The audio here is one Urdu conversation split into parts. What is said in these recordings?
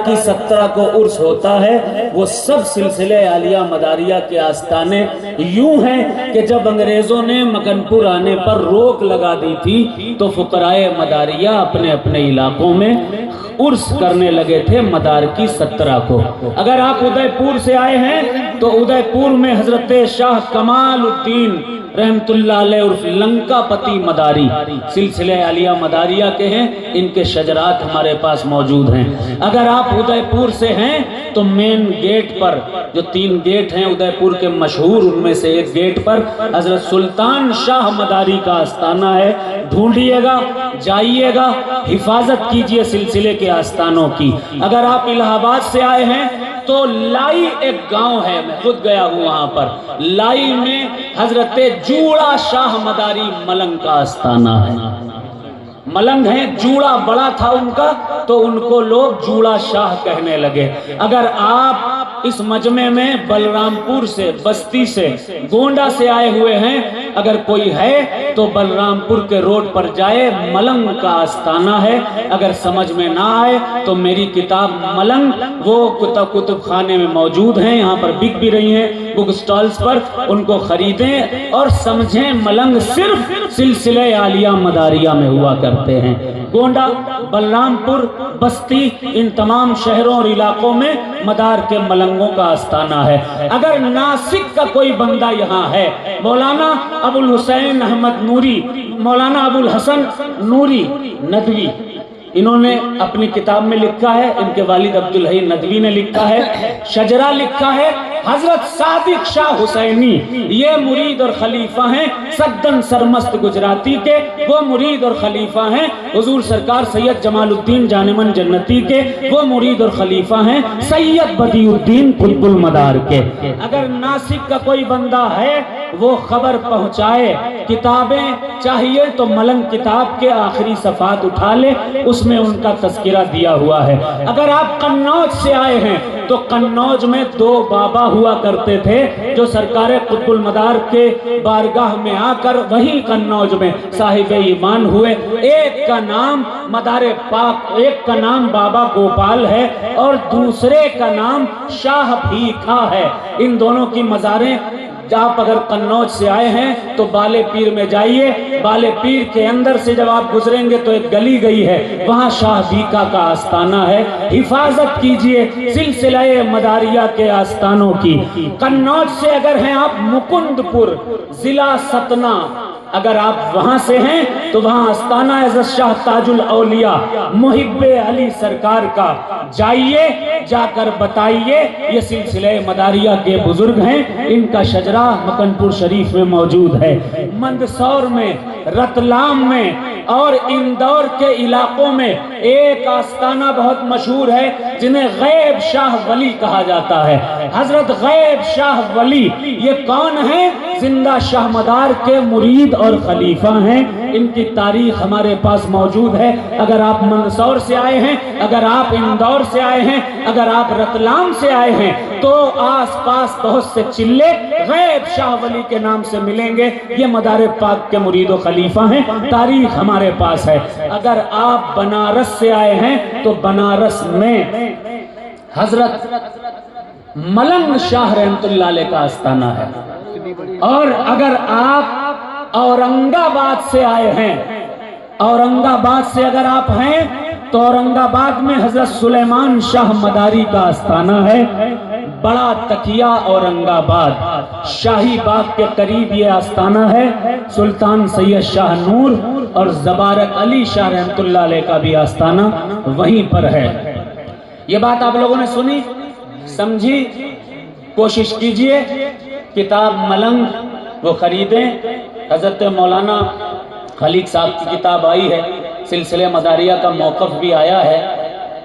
کی 17 کو عرس ہوتا ہے، وہ سب سلسلے عالیہ مداریہ کے آستانے یوں ہیں کہ جب انگریزوں نے مکن پور آنے پر روک لگا دی تھی تو فقرائے مداریہ اپنے اپنے علاقوں میں عرس کرنے لگے تھے مدار کی 17 کو۔ اگر آپ ادے پور سے آئے ہیں تو ادے پور میں حضرت شاہ کمال الدین رحمت اللہ علیہ عرف لنکا پتی مداری سلسلے عالیہ مداریہ کے ہیں، ان کے شجرات ہمارے پاس موجود ہیں۔ اگر آپ ادے پور سے ہیں تو مین گیٹ پر جو 3 گیٹ ہیں ادے پور کے مشہور، ان میں سے ایک گیٹ پر حضرت سلطان شاہ مداری کا آستانہ ہے، ڈھونڈیے گا، جائیے گا، حفاظت کیجئے سلسلے کے آستانوں کی۔ اگر آپ الہ آباد سے آئے ہیں تو لائی ایک گاؤں ہے، میں خود گیا ہوں وہاں پر، لائی میں حضرت جوڑا شاہ مداری ملنگ کا آستانہ ہے۔ ملنگ ہیں، جوڑا بڑا تھا ان کا تو ان کو لوگ جوڑا شاہ کہنے لگے۔ اگر آپ اس مجمع میں بلرام پور سے، بستی سے، گونڈا سے آئے ہوئے ہیں، اگر کوئی ہے تو بلرام پور کے روڈ پر جائے، ملنگ کا آستانہ ہے۔ اگر سمجھ میں نہ آئے تو میری کتاب ملنگ وہ کتب خانے میں موجود ہیں، یہاں پر بک بھی رہی ہیں بک سٹالز پر، ان کو خریدیں اور سمجھیں ملنگ صرف سلسلہ عالیہ مداریہ میں ہوا کرتے ہیں۔ گونڈا، بلرام پور، بستی، ان تمام شہروں اور علاقوں میں مدار کے ملنگوں کا آستانہ ہے۔ اگر ناسک کا کوئی بندہ یہاں ہے، مولانا ابو الحسین احمد نوری، مولانا ابو الحسن نوری ندوی، انہوں نے اپنی کتاب میں لکھا ہے، ان کے والد عبدالحی ندوی نے لکھا ہے، شجرہ لکھا ہے، حضرت صادق شاہ حسینی، یہ مرید اور خلیفہ ہیں سدن سرمست گجراتی کے، وہ مرید اور خلیفہ ہیں حضور سرکار سید جمال الدین جانمن جنتی کے، وہ مرید اور خلیفہ ہیں سید بدیع الدین قطب المدار کے۔ اگر ناسک کا کوئی بندہ ہے وہ خبر پہنچائے، کتابیں چاہیے تو ملنگ کتاب کے آخری صفحات اٹھا لے، اس میں ان کا تذکرہ دیا ہوا ہے۔ اگر آپ قنوج سے آئے ہیں تو قنوج میں 2 بابا ہوا کرتے تھے جو سرکار قطب المدار کے بارگاہ میں آ کر وہیں قنوج میں صاحب ایمان ہوئے۔ ایک کا نام مدار پاک، ایک کا نام بابا گوپال ہے اور دوسرے کا نام شاہ بھیکھا ہے۔ ان دونوں کی مزاریں، آپ اگر قنوج سے آئے ہیں تو بالے پیر میں جائیے، بالے پیر کے اندر سے جب آپ گزریں گے تو ایک گلی گئی ہے، وہاں شاہ بھیکھا کا آستانہ ہے۔ حفاظت کیجئے سلسلہ مداریہ کے آستانوں کی۔ قنوج سے اگر ہیں آپ مکند پور، ضلع ستنا، اگر آپ وہاں سے ہیں تو وہاں آستانہ حضرت شاہ تاج الاولیاء محب علی سرکار کا، جائیے، جا کر بتائیے، یہ سلسلہ مداریہ کے بزرگ ہیں، ان کا شجرہ مکن پور شریف میں موجود ہے۔ مندسور میں، رتلام میں اور اندور کے علاقوں میں ایک آستانہ بہت مشہور ہے جنہیں غیب شاہ ولی کہا جاتا ہے۔ حضرت غیب شاہ ولی یہ کون ہیں؟ زندہ شاہ مدار کے مرید اور خلیفہ ہیں، ان کی تاریخ ہمارے پاس موجود ہے۔ اگر آپ مندسور سے آئے ہیں، اگر آپ اندور سے آئے ہیں، اگر آپ رتلام سے آئے ہیں تو آس پاس بہت سے چلے غیب شاہ ولی کے نام سے ملیں گے، یہ مدار پاک کے مرید و خلیفہ ہیں، تاریخ ہمارے پاس ہے۔ اگر آپ بنارس سے آئے ہیں تو بنارس میں حضرت ملنگ شاہ رحمت اللہ علیہ کا آستانہ ہے۔ اور اگر آپ اورنگ آباد سے آئے ہیں، اورنگ آباد سے اگر آپ ہیں تو اورنگ آباد میں حضرت سلیمان شاہ مداری کا آستانہ ہے۔ بڑا تکیہ اورنگ آباد شاہی باغ کے قریب یہ آستانہ ہے۔ سلطان سید شاہ نور اور زبارک علی شاہ رحمت اللہ علیہ کا بھی آستانہ وہیں پر ہے۔ یہ بات آپ لوگوں نے سنی، سمجھی، کوشش کیجئے کتاب ملنگ وہ خریدیں۔ حضرت مولانا خلیق صاحب کی کتاب آئی ہے، سلسلہ مداریہ کا موقف بھی آیا ہے،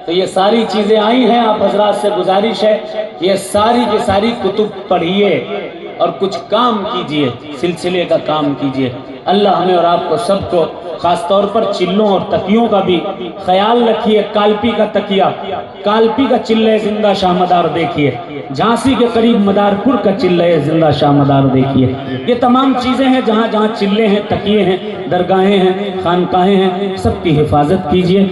تو یہ ساری چیزیں آئی ہیں۔ آپ حضرات سے گزارش ہے یہ ساری کی ساری کتب پڑھیے اور کچھ کام کیجئے، سلسلے کا کام کیجئے۔ اللہ ہمیں اور آپ کو سب کو، خاص طور پر چلوں اور تکیوں کا بھی خیال رکھیے۔ کالپی کا تکیہ، کالپی کا چلہ زندہ شاہ مدار دیکھیے، جھانسی کے قریب مدارپور کا چلہ زندہ شاہ مدار دیکھیے۔ یہ تمام چیزیں ہیں جہاں جہاں چلے ہیں، تکیے ہیں، درگاہیں ہیں، خانقاہیں ہیں، سب کی حفاظت کیجئے۔